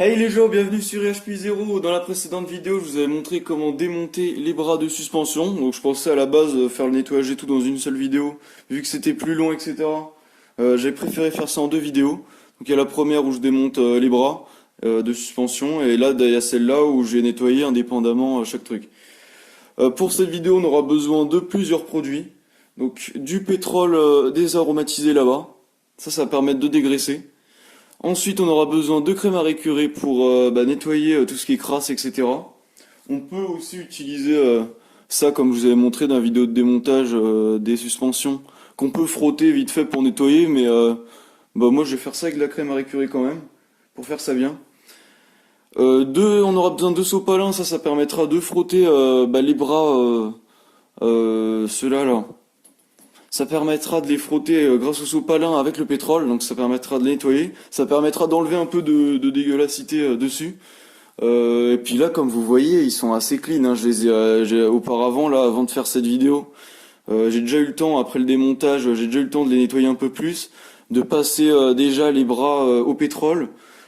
Hey les gens, bienvenue sur HP0. Dans la précédente vidéo, je vous avais montré comment démonter les bras de suspension. Donc je pensais à la base faire le nettoyage et tout dans une seule vidéo, vu que c'était plus long, etc. J'ai préféré faire ça en deux vidéos. Donc il y a la première où je démonte les bras de suspension, et là il y a celle-là où j'ai nettoyé indépendamment chaque truc. Pour cette vidéo, on aura besoin de plusieurs produits. Donc du pétrole désaromatisé là-bas. Ça va permettre de dégraisser. Ensuite, on aura besoin de crème à récurer pour nettoyer tout ce qui est crasse, etc. On peut aussi utiliser ça, comme je vous avais montré dans la vidéo de démontage des suspensions, qu'on peut frotter vite fait pour nettoyer, mais moi je vais faire ça avec de la crème à récurer quand même, pour faire ça bien. On aura besoin de sopalin, ça permettra de frotter les bras, ceux-là là. Ça permettra de les frotter grâce au sopalin avec le pétrole, donc ça permettra de les nettoyer. Ça permettra d'enlever un peu de dégueulassité dessus. Et puis là, comme vous voyez, ils sont assez clean, hein. Auparavant, là, avant de faire cette vidéo, j'ai déjà eu le temps, après le démontage, j'ai déjà eu le temps de les nettoyer un peu plus, de passer déjà les bras au pétrole,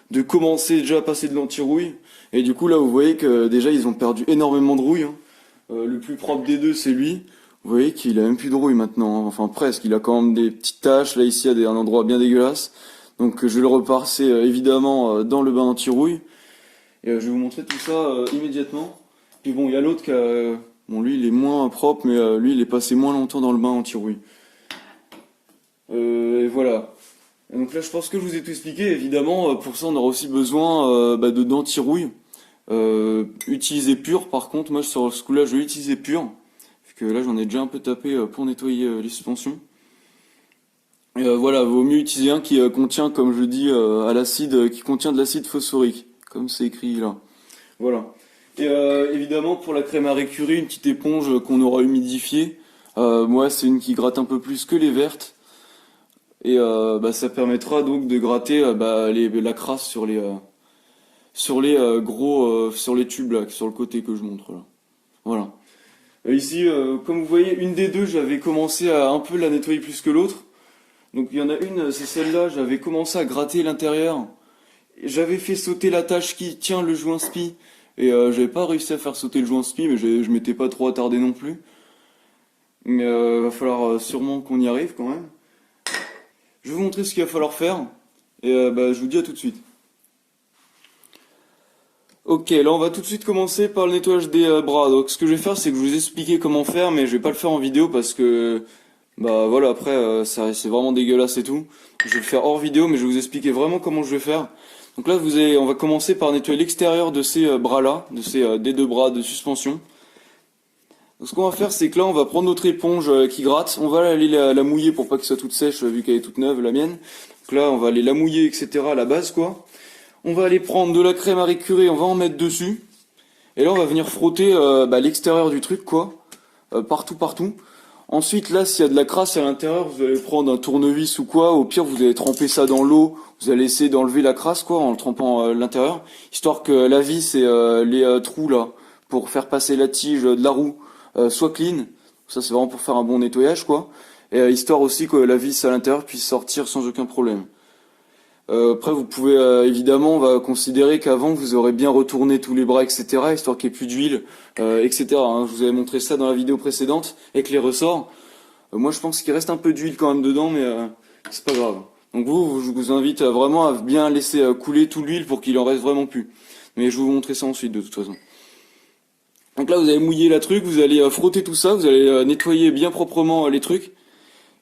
de commencer déjà à passer de l'anti-rouille. Et du coup, là, vous voyez que déjà, ils ont perdu énormément de rouille, hein. Le plus propre des deux, c'est lui. Vous voyez qu'il a même plus de rouille maintenant, hein. Enfin presque, il a quand même des petites taches, là ici, un endroit bien dégueulasse. Donc je vais le repasser évidemment dans le bain anti-rouille. Et je vais vous montrer tout ça immédiatement. Puis bon, il y a l'autre qui a... bon, lui, il est moins propre, mais lui, il est passé moins longtemps dans le bain anti-rouille. Et voilà. Et donc là, je pense que je vous ai tout expliqué. Évidemment, pour ça, on aura aussi besoin de d'anti-rouille. Utiliser pur, par contre, moi, sur ce coup-là, je vais utiliser pur. Parce que là, j'en ai déjà un peu tapé pour nettoyer les suspensions. Voilà, vaut mieux utiliser un qui contient, comme je dis, à l'acide, qui contient de l'acide phosphorique, comme c'est écrit là. Voilà. Et évidemment, pour la crème à récurer, une petite éponge qu'on aura humidifiée. Moi, c'est une qui gratte un peu plus que les vertes. Et ça permettra donc de gratter la crasse sur les sur les tubes là, sur le côté que je montre là. Voilà. Ici, comme vous voyez, une des deux, j'avais commencé à un peu la nettoyer plus que l'autre. Donc il y en a une, c'est celle-là, j'avais commencé à gratter l'intérieur. J'avais fait sauter la tâche qui tient le joint spi. Et j'avais pas réussi à faire sauter le joint spi, mais je m'étais pas trop attardé non plus. Mais va falloir sûrement qu'on y arrive quand même. Je vais vous montrer ce qu'il va falloir faire. Et je vous dis à tout de suite. Ok, là on va tout de suite commencer par le nettoyage des bras. Donc ce que je vais faire, c'est que je vais vous expliquer comment faire, mais je vais pas le faire en vidéo parce que voilà, après c'est vraiment dégueulasse et tout. Je vais le faire hors vidéo, mais je vais vous expliquer vraiment comment je vais faire. Donc là on va commencer par nettoyer l'extérieur de ces bras-là, des deux bras de suspension. Donc ce qu'on va faire, c'est que là on va prendre notre éponge qui gratte, on va aller la mouiller pour pas qu'elle soit toute sèche vu qu'elle est toute neuve, la mienne. Donc là on va aller la mouiller, etc. à la base quoi. On va aller prendre de la crème à récurer, on va en mettre dessus. Et là, on va venir frotter l'extérieur du truc, quoi. Partout. Ensuite, là, s'il y a de la crasse à l'intérieur, vous allez prendre un tournevis ou quoi. Au pire, vous allez tremper ça dans l'eau. Vous allez essayer d'enlever la crasse, quoi, en le trempant à l'intérieur. Histoire que la vis et les trous, là, pour faire passer la tige de la roue, soient clean. Ça, c'est vraiment pour faire un bon nettoyage, quoi. Et histoire aussi que la vis à l'intérieur puisse sortir sans aucun problème. Après, vous pouvez évidemment, on va considérer qu'avant vous aurez bien retourné tous les bras, etc., histoire qu'il n'y ait plus d'huile, etc. Hein. Je vous avais montré ça dans la vidéo précédente avec les ressorts. Moi, je pense qu'il reste un peu d'huile quand même dedans, mais c'est pas grave. Donc je vous invite vraiment à bien laisser couler toute l'huile pour qu'il en reste vraiment plus. Mais je vais vous montrer ça ensuite de toute façon. Donc là, vous allez mouiller la truc, vous allez frotter tout ça, vous allez nettoyer bien proprement les trucs.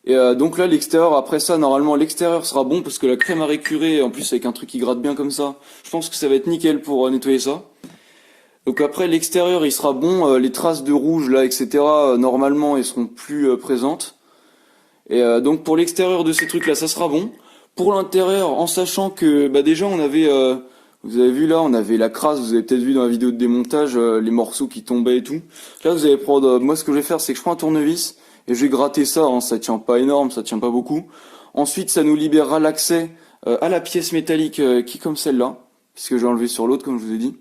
Et donc là l'extérieur, après ça normalement l'extérieur sera bon parce que la crème à récurer en plus avec un truc qui gratte bien comme ça, je pense que ça va être nickel pour nettoyer ça. Donc après l'extérieur il sera bon, les traces de rouge là etc normalement elles seront plus présentes. Et donc pour l'extérieur de ces trucs là ça sera bon. Pour l'intérieur en sachant que déjà on avait, vous avez vu là on avait la crasse, vous avez peut-être vu dans la vidéo de démontage les morceaux qui tombaient et tout. Là vous allez prendre, moi ce que je vais faire c'est que je prends un tournevis. Et je vais gratter ça, hein, ça tient pas énorme, ça tient pas beaucoup. Ensuite, ça nous libérera l'accès à la pièce métallique qui est comme celle-là, puisque j'ai enlevé sur l'autre, comme je vous ai dit.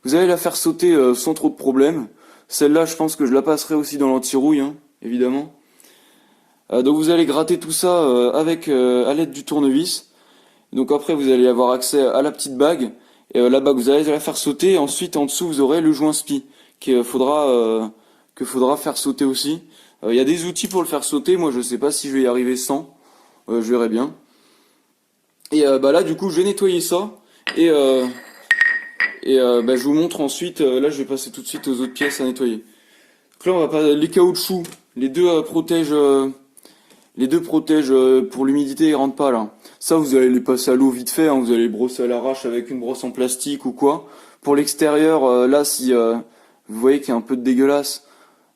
Vous allez la faire sauter sans trop de problème. Celle-là, je pense que je la passerai aussi dans l'anti-rouille, hein, évidemment. Donc vous allez gratter tout ça avec à l'aide du tournevis. Donc après, vous allez avoir accès à la petite bague. Et là-bas, vous allez la faire sauter. Et ensuite, en dessous, vous aurez le joint spi que faudra faire sauter aussi. Il y a des outils pour le faire sauter. Moi, je sais pas si je vais y arriver sans. Je verrai bien. Et bah là, du coup, je vais nettoyer ça. Et, euh, je vous montre ensuite. Là, je vais passer tout de suite aux autres pièces à nettoyer. Donc là, on va pas les caoutchoucs. Les deux protègent pour l'humidité, ils rentrent pas là. Ça, vous allez les passer à l'eau vite fait, hein, vous allez les brosser à l'arrache avec une brosse en plastique ou quoi. Pour l'extérieur, là, si vous voyez qu'il y a un peu de dégueulasse,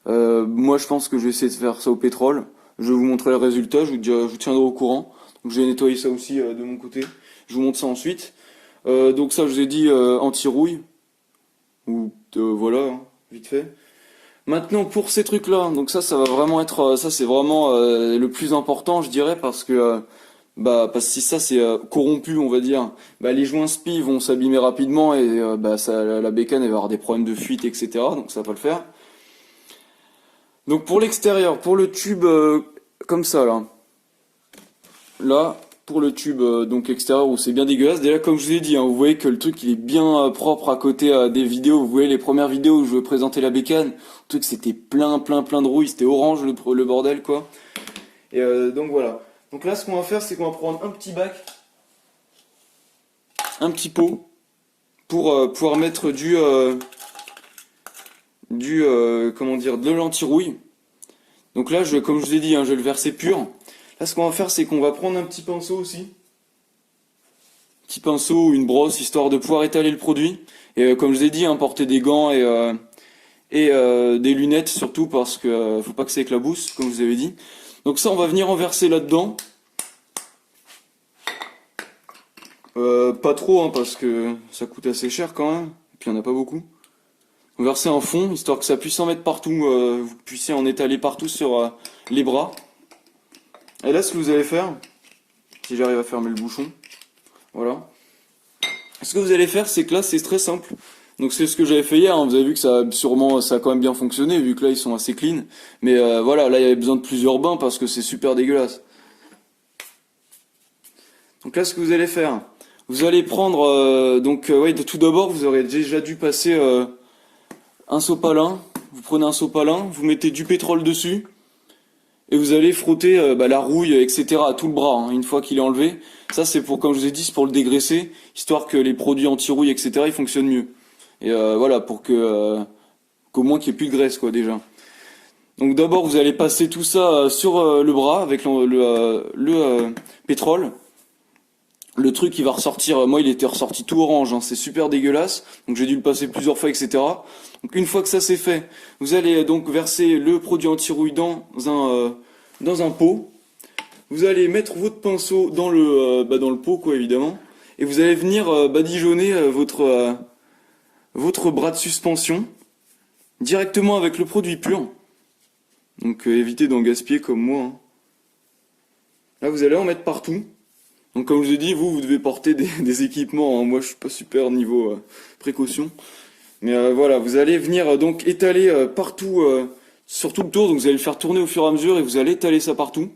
moi je pense que je vais essayer de faire ça au pétrole. Je vais vous montrer le résultat, je vous tiendrai au courant. Donc je vais nettoyer ça aussi de mon côté. Je vous montre ça ensuite. Donc ça, je vous ai dit anti-rouille. Ou voilà, hein, vite fait. Maintenant pour ces trucs-là, donc ça va vraiment être, ça c'est vraiment le plus important, je dirais, parce que parce que si ça c'est corrompu, on va dire, bah les joints spi vont s'abîmer rapidement et ça, la bécane elle va avoir des problèmes de fuite, etc. Donc ça va pas le faire. Donc pour l'extérieur, pour le tube comme ça là pour le tube donc extérieur où c'est bien dégueulasse. Déjà comme je vous ai dit, hein, vous voyez que le truc il est bien propre à côté des vidéos. Vous voyez les premières vidéos où je présentais la bécane, le truc c'était plein de rouille, c'était orange le bordel quoi. Et donc voilà. Donc là ce qu'on va faire c'est qu'on va prendre un petit bac, un petit pot pour pouvoir mettre comment dire, de l'anti-rouille. Donc là comme je vous ai dit, hein, je vais le verser pur. Là, ce qu'on va faire, c'est qu'on va prendre un petit pinceau aussi. Petit pinceau ou une brosse, histoire de pouvoir étaler le produit. Et comme je vous ai dit, hein, porter des gants et des lunettes, surtout parce que faut pas que ça éclabousse, comme je vous avais dit. Donc ça, on va venir en verser là-dedans. Pas trop, hein, parce que ça coûte assez cher quand même. Et puis, il n'y en a pas beaucoup. On va verser en fond, histoire que ça puisse en mettre partout. Vous puissiez en étaler partout sur les bras. Et là, ce que vous allez faire, si j'arrive à fermer le bouchon, voilà. Ce que vous allez faire, c'est que là, c'est très simple. Donc c'est ce que j'avais fait hier, hein. Vous avez vu que ça a quand même bien fonctionné, vu que là, ils sont assez clean. Mais voilà, là, il y avait besoin de plusieurs bains parce que c'est super dégueulasse. Donc là, ce que vous allez faire, vous allez prendre, tout d'abord, vous aurez déjà dû passer un sopalin. Vous prenez un sopalin, vous mettez du pétrole dessus. Et vous allez frotter la rouille, etc. à tout le bras, hein, une fois qu'il est enlevé. Ça, c'est pour, comme je vous ai dit, c'est pour le dégraisser, histoire que les produits anti-rouille, etc. ils fonctionnent mieux. Et voilà, pour que qu'au moins qu'il n'y ait plus de graisse, quoi, déjà. Donc d'abord, vous allez passer tout ça sur le bras avec le pétrole. Le truc, il va ressortir. Moi, il était ressorti tout orange, hein, c'est super dégueulasse. Donc j'ai dû le passer plusieurs fois, etc. Donc une fois que ça c'est fait, vous allez donc verser le produit anti-rouille dans un pot. Vous allez mettre votre pinceau dans le pot, quoi, évidemment. Et vous allez venir badigeonner votre bras de suspension directement avec le produit pur. Donc évitez d'en gaspiller comme moi, hein. Là, vous allez en mettre partout. Donc comme je vous ai dit, vous devez porter des équipements, hein. Moi, je suis pas super niveau précaution. Mais voilà, vous allez venir donc étaler partout, sur tout le tour. Donc vous allez le faire tourner au fur et à mesure et vous allez étaler ça partout.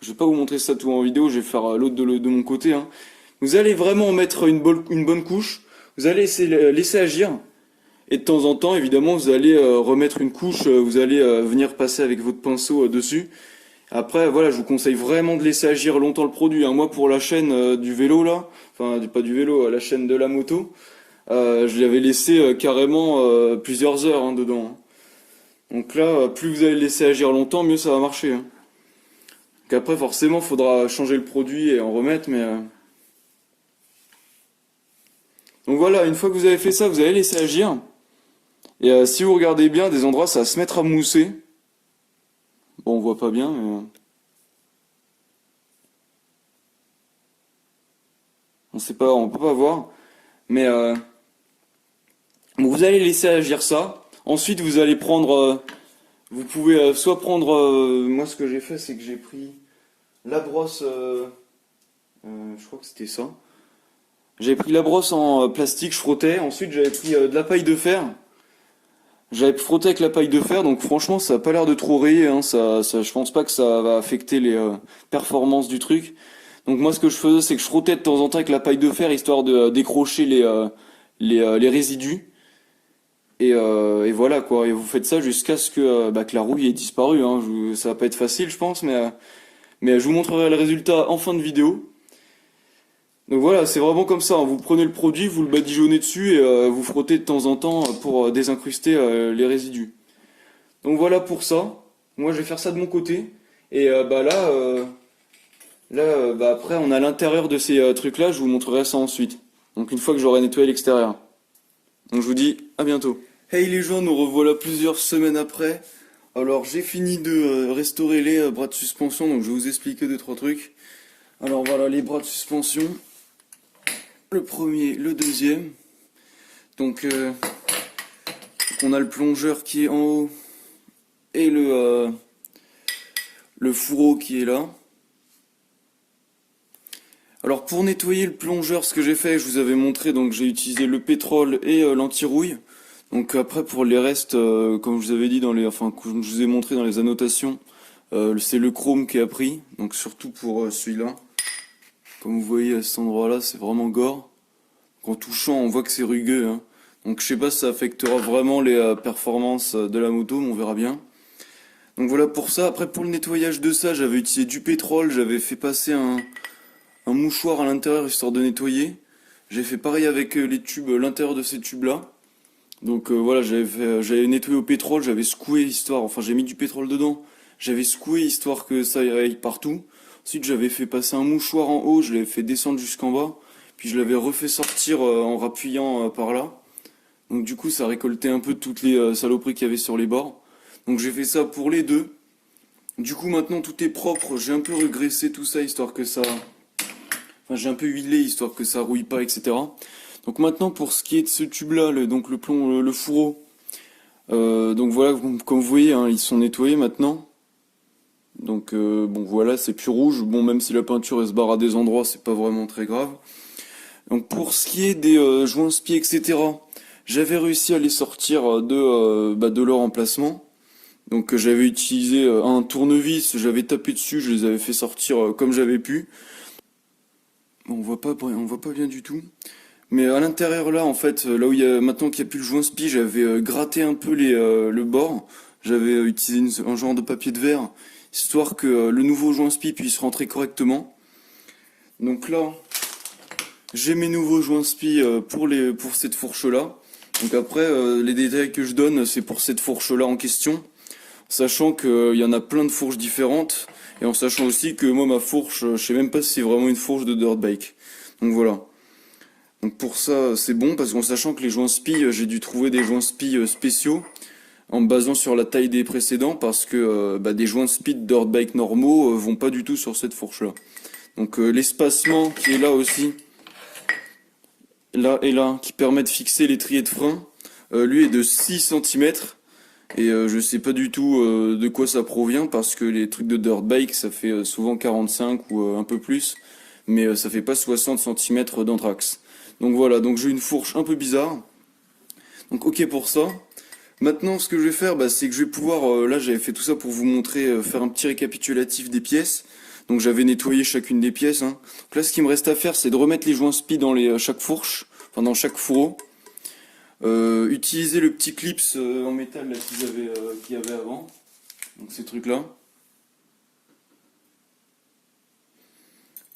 Je vais pas vous montrer ça tout en vidéo, je vais faire l'autre de mon côté, hein. Vous allez vraiment mettre une bonne couche. Vous allez laisser agir. Et de temps en temps, évidemment, vous allez remettre une couche. Vous allez venir passer avec votre pinceau dessus. Après, voilà, je vous conseille vraiment de laisser agir longtemps le produit, hein. Moi, pour la chaîne du vélo là, enfin pas du vélo, la chaîne de la moto. Je l'avais laissé carrément plusieurs heures, hein, dedans, hein. Donc là, plus vous allez le laisser agir longtemps, mieux ça va marcher, hein. Donc après, forcément, faudra changer le produit et en remettre, mais... Donc voilà, une fois que vous avez fait ça, vous allez laisser agir. Et si vous regardez bien, des endroits, ça va se mettre à mousser. Bon, on voit pas bien, mais... on peut pas voir. Mais... Bon, vous allez laisser agir ça. Ensuite, vous allez prendre... vous pouvez soit prendre... moi, ce que j'ai fait, c'est que j'ai pris la brosse... je crois que c'était ça. J'avais pris la brosse en plastique, je frottais. Ensuite, j'avais pris de la paille de fer. J'avais frotté avec la paille de fer, donc franchement, ça a pas l'air de trop rayer, hein. Je pense pas que ça va affecter les performances du truc. Donc moi, ce que je faisais, c'est que je frottais de temps en temps avec la paille de fer, histoire de décrocher les résidus. Et voilà quoi, et vous faites ça jusqu'à ce que la rouille ait disparu, hein. Ça va pas être facile je pense, mais je vous montrerai le résultat en fin de vidéo. Donc voilà, c'est vraiment comme ça, hein. Vous prenez le produit, vous le badigeonnez dessus et vous frottez de temps en temps pour désincruster les résidus. Donc voilà pour ça. Moi je vais faire ça de mon côté. Et après on a l'intérieur de ces trucs-là, je vous montrerai ça ensuite. Donc une fois que j'aurai nettoyé l'extérieur. Donc je vous dis à bientôt. Hey les gens, nous revoilà plusieurs semaines après. Alors j'ai fini de restaurer les bras de suspension, donc je vais vous expliquer deux trois trucs. Alors voilà les bras de suspension. Le premier, le deuxième. Donc on a le plongeur qui est en haut et le fourreau qui est là. Alors pour nettoyer le plongeur, ce que j'ai fait, je vous avais montré, donc j'ai utilisé le pétrole et l'anti-rouille. Donc après pour les restes, comme je vous avais dit comme je vous ai montré dans les annotations, c'est le chrome qui a pris, donc surtout pour celui-là. Comme vous voyez à cet endroit-là, c'est vraiment gore. En touchant, on voit que c'est rugueux, hein. Donc je sais pas si ça affectera vraiment les performances de la moto, mais on verra bien. Donc voilà pour ça. Après pour le nettoyage de ça, j'avais utilisé du pétrole, j'avais fait passer un mouchoir à l'intérieur histoire de nettoyer. J'ai fait pareil avec les tubes, l'intérieur de ces tubes-là. Donc voilà, j'avais nettoyé au pétrole, j'avais secoué j'ai mis du pétrole dedans, j'avais secoué histoire que ça aille partout. Ensuite j'avais fait passer un mouchoir en haut, je l'avais fait descendre jusqu'en bas, puis je l'avais refait sortir en rappuyant par là. Donc du coup ça récoltait un peu toutes les saloperies qu'il y avait sur les bords. Donc j'ai fait ça pour les deux. Du coup maintenant tout est propre, j'ai un peu regraissé tout ça histoire que ça... Enfin j'ai un peu huilé histoire que ça rouille pas, etc. Donc maintenant pour ce qui est de ce tube là, le fourreau, donc voilà, comme vous voyez, hein, ils sont nettoyés maintenant. Donc bon voilà, c'est plus rouge. Bon, même si la peinture elle se barre à des endroits, c'est pas vraiment très grave. Donc pour ce qui est des joints spi, etc., j'avais réussi à les sortir de leur emplacement. Donc j'avais utilisé un tournevis, j'avais tapé dessus, je les avais fait sortir comme j'avais pu. Bon, on voit pas bien du tout. Mais à l'intérieur là, en fait, là où maintenant qu'il n'y a plus le joint spi, j'avais gratté un peu le bord. J'avais utilisé un genre de papier de verre, histoire que le nouveau joint spi puisse rentrer correctement. Donc là, j'ai mes nouveaux joints spi pour cette fourche là. Donc après, les détails que je donne, c'est pour cette fourche là en question, sachant qu'il y en a plein de fourches différentes, et en sachant aussi que moi ma fourche, je sais même pas si c'est vraiment une fourche de dirt bike. Donc voilà. Donc pour ça, c'est bon, parce qu'en sachant que les joints spi, j'ai dû trouver des joints spi spéciaux, en me basant sur la taille des précédents, parce que des joints spi de dirt bike normaux vont pas du tout sur cette fourche-là. Donc l'espacement qui est là aussi, là et là, qui permet de fixer l'étrier de frein, lui est de 6 cm, et je sais pas du tout de quoi ça provient, parce que les trucs de dirt bike, ça fait souvent 45 ou un peu plus, mais ça fait pas 60 cm d'anthrax. Donc voilà, donc j'ai une fourche un peu bizarre. Donc ok pour ça. Maintenant ce que je vais faire, c'est que je vais pouvoir, là j'avais fait tout ça pour vous montrer, faire un petit récapitulatif des pièces. Donc j'avais nettoyé chacune des pièces, hein. Donc là ce qu'il me reste à faire, c'est de remettre les joints spi dans chaque fourche, enfin dans chaque fourreau. Utiliser le petit clips en métal là qu'il y avait avant. Donc ces trucs là.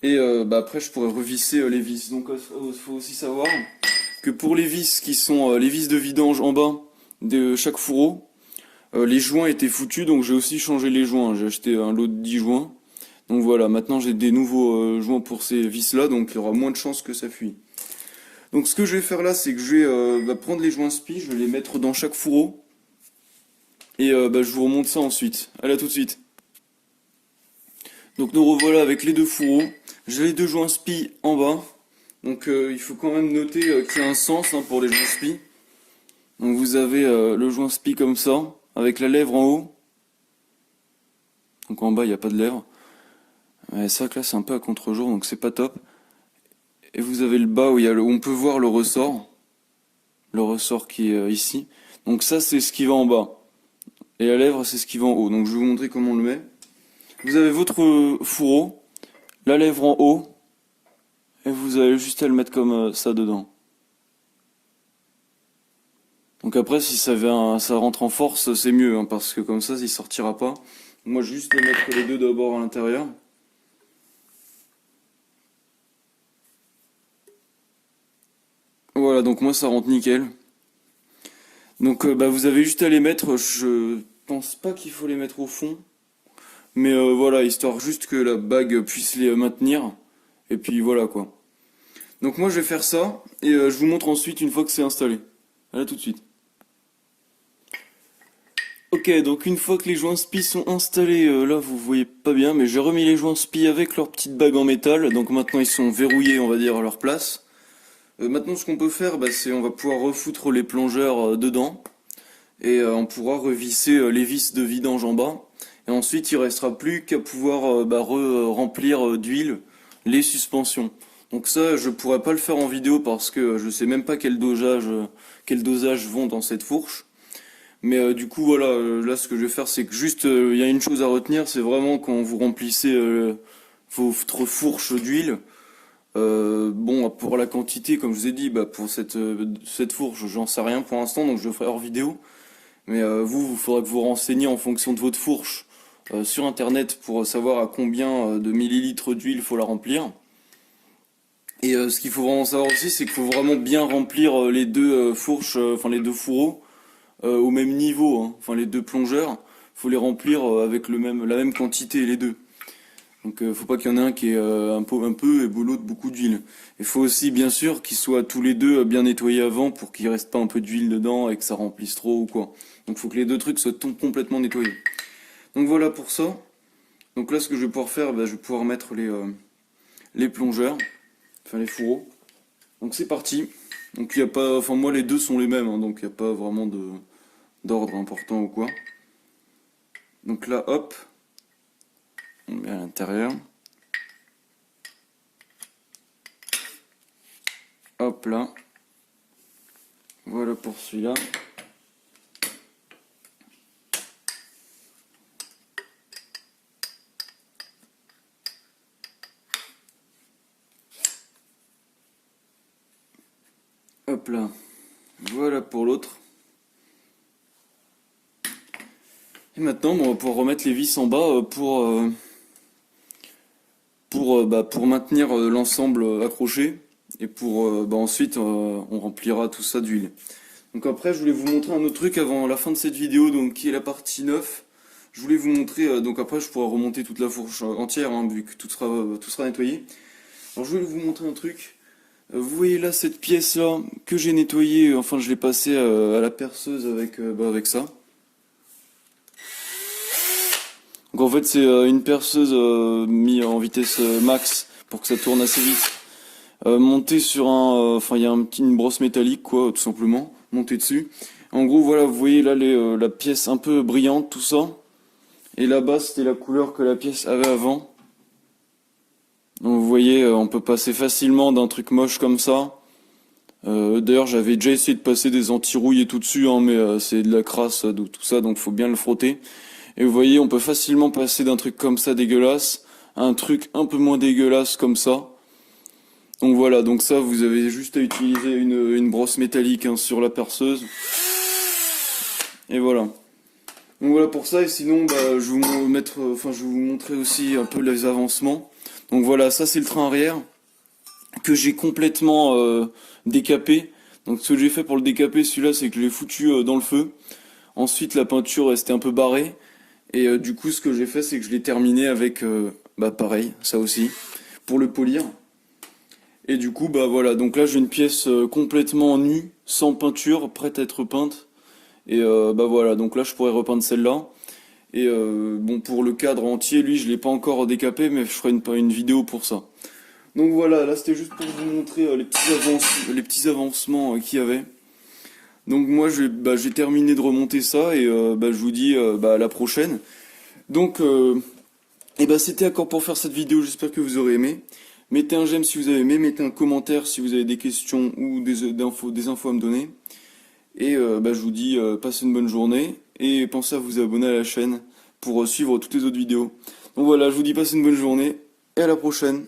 Et après je pourrais revisser les vis. Donc il faut aussi savoir que pour les vis qui sont les vis de vidange en bas de chaque fourreau, les joints étaient foutus, donc j'ai aussi changé les joints. J'ai acheté un lot de 10 joints. Donc voilà, maintenant j'ai des nouveaux joints pour ces vis là, donc il y aura moins de chances que ça fuit. Donc ce que je vais faire là, c'est que je vais prendre les joints spi, je vais les mettre dans chaque fourreau. Et je vous remonte ça ensuite. Allez, à tout de suite. Donc nous revoilà avec les deux fourreaux. J'ai les deux joints spi en bas. Donc il faut quand même noter qu'il y a un sens, hein, pour les joints spi. Donc vous avez le joint spi comme ça, avec la lèvre en haut. Donc en bas il n'y a pas de lèvre. C'est vrai que là c'est un peu à contre-jour, donc c'est pas top. Et vous avez le bas où on peut voir le ressort. Le ressort qui est ici. Donc ça c'est ce qui va en bas. Et la lèvre c'est ce qui va en haut. Donc je vais vous montrer comment on le met. Vous avez votre fourreau, la lèvre en haut. Et vous avez juste à le mettre comme ça dedans. Donc après, si ça rentre en force, c'est mieux, hein, parce que comme ça, il sortira pas. Moi, je vais juste les mettre les deux d'abord à l'intérieur. Voilà, donc moi, ça rentre nickel. Donc bah, vous avez juste à les mettre. Je pense pas qu'il faut les mettre au fond. Mais voilà, histoire juste que la bague puisse les maintenir. Et puis voilà quoi. Donc moi je vais faire ça. Et je vous montre ensuite une fois que c'est installé. À là tout de suite. Ok, donc une fois que les joints spi sont installés, là vous voyez pas bien, mais j'ai remis les joints spi avec leur petite bague en métal. Donc maintenant ils sont verrouillés, on va dire, à leur place. Maintenant ce qu'on peut faire, bah, c'est on va pouvoir refoutre les plongeurs dedans. Et on pourra revisser les vis de vidange en bas. Et ensuite, il restera plus qu'à pouvoir remplir d'huile les suspensions. Donc ça, je pourrais pas le faire en vidéo parce que je sais même pas quel dosage vont dans cette fourche. Mais du coup, voilà, là, ce que je vais faire, c'est que juste, il y a une chose à retenir, c'est vraiment quand vous remplissez votre fourche d'huile. Bon, pour la quantité, comme je vous ai dit, bah, pour cette fourche, j'en sais rien pour l'instant, donc je le ferai hors vidéo. Mais vous, il faudra que vous renseigniez en fonction de votre fourche sur internet pour savoir à combien de millilitres d'huile faut la remplir. Et ce qu'il faut vraiment savoir aussi, c'est qu'il faut vraiment bien remplir les deux fourches, enfin les deux fourreaux au même niveau, hein. Enfin les deux plongeurs, faut les remplir avec la même quantité les deux. Donc faut pas qu'il y en ait un qui ait un peu et l'autre beaucoup d'huile. Il faut aussi bien sûr qu'ils soient tous les deux bien nettoyés avant pour qu'il reste pas un peu d'huile dedans et que ça remplisse trop ou quoi. Donc faut que les deux trucs soient complètement nettoyés. Donc voilà pour ça. Donc là ce que je vais pouvoir faire, bah, je vais pouvoir mettre les plongeurs, enfin les fourreaux. Donc c'est parti. Donc il y a pas, enfin moi les deux sont les mêmes, hein, donc il n'y a pas vraiment d'ordre important ou quoi. Donc là hop, on met à l'intérieur. Hop là. Voilà pour celui-là. Hop là. Voilà pour l'autre. Et maintenant, bon, on va pouvoir remettre les vis en bas pour maintenir l'ensemble accroché. Et pour bah, ensuite, on remplira tout ça d'huile. Donc après, je voulais vous montrer un autre truc avant la fin de cette vidéo, donc qui est la partie 9. Je voulais vous montrer, donc après je pourrai remonter toute la fourche entière, hein, vu que tout sera nettoyé. Alors je voulais vous montrer un truc. Vous voyez là cette pièce là que j'ai nettoyée, enfin je l'ai passée à la perceuse avec ça. Donc en fait c'est une perceuse mise en vitesse max pour que ça tourne assez vite. Montée sur enfin il y a une brosse métallique quoi, tout simplement, montée dessus. En gros voilà, vous voyez là la pièce un peu brillante, tout ça. Et là-bas c'était la couleur que la pièce avait avant. Donc vous voyez, on peut passer facilement d'un truc moche comme ça. D'ailleurs j'avais déjà essayé de passer des anti-rouilles et tout dessus, hein, mais c'est de la crasse, tout ça, donc faut bien le frotter. Et vous voyez, on peut facilement passer d'un truc comme ça dégueulasse à un truc un peu moins dégueulasse comme ça. Donc voilà, donc ça vous avez juste à utiliser une brosse métallique, hein, sur la perceuse. Et voilà. Donc voilà pour ça, et sinon bah, je vais vous montrer aussi un peu les avancements. Donc voilà, ça c'est le train arrière que j'ai complètement décapé. Donc ce que j'ai fait pour le décaper, celui-là, c'est que je l'ai foutu dans le feu. Ensuite la peinture restait un peu barrée. Et du coup ce que j'ai fait, c'est que je l'ai terminé avec bah pareil, ça aussi, pour le polir. Et du coup bah voilà, donc là j'ai une pièce complètement nue, sans peinture, prête à être peinte. Et bah voilà, donc là je pourrais repeindre celle-là. Et bon, pour le cadre entier, lui, je l'ai pas encore décapé, mais je ferai une vidéo pour ça. Donc voilà, là c'était juste pour vous montrer les petits avancements qu'il y avait. Donc moi, j'ai terminé de remonter ça et bah, je vous dis bah, à la prochaine. Donc, et bah, c'était encore pour faire cette vidéo, j'espère que vous aurez aimé. Mettez un j'aime si vous avez aimé, mettez un commentaire si vous avez des questions ou des infos à me donner. Et bah, je vous dis, passez une bonne journée et pensez à vous abonner à la chaîne pour suivre toutes les autres vidéos. Donc voilà, je vous dis passez une bonne journée et à la prochaine.